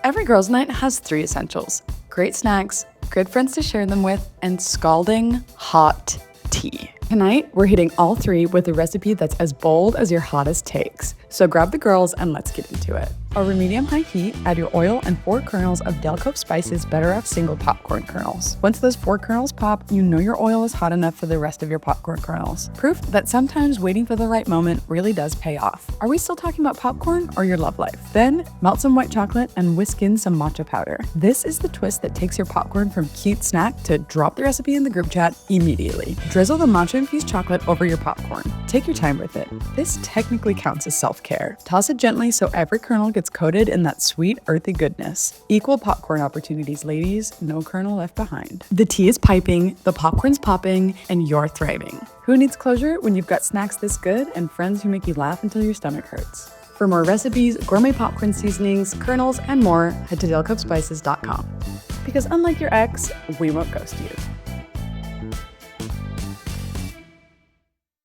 Every girls' night has 3 essentials: great snacks, good friends to share them with, and scalding hot tea. Tonight, we're hitting all 3 with a recipe that's as bold as your hottest takes. So grab the girls and let's get into it. Over medium-high heat, add your oil and 4 kernels of Dell Cove spices, better off single popcorn kernels. Once those 4 kernels pop, you know your oil is hot enough for the rest of your popcorn kernels. Proof that sometimes waiting for the right moment really does pay off. Are we still talking about popcorn or your love life? Then, melt some white chocolate and whisk in some matcha powder. This is the twist that takes your popcorn from cute snack to drop the recipe in the group chat immediately. Drizzle the matcha-infused chocolate over your popcorn. Take your time with it. This technically counts as self-care. Toss it gently so every kernel gets coated in that sweet, earthy goodness. Equal popcorn opportunities, ladies. No kernel left behind. The tea is piping, the popcorn's popping, and you're thriving. Who needs closure when you've got snacks this good and friends who make you laugh until your stomach hurts? For more recipes, gourmet popcorn seasonings, kernels, and more, head to dellcovespices.com. Because unlike your ex, we won't ghost you.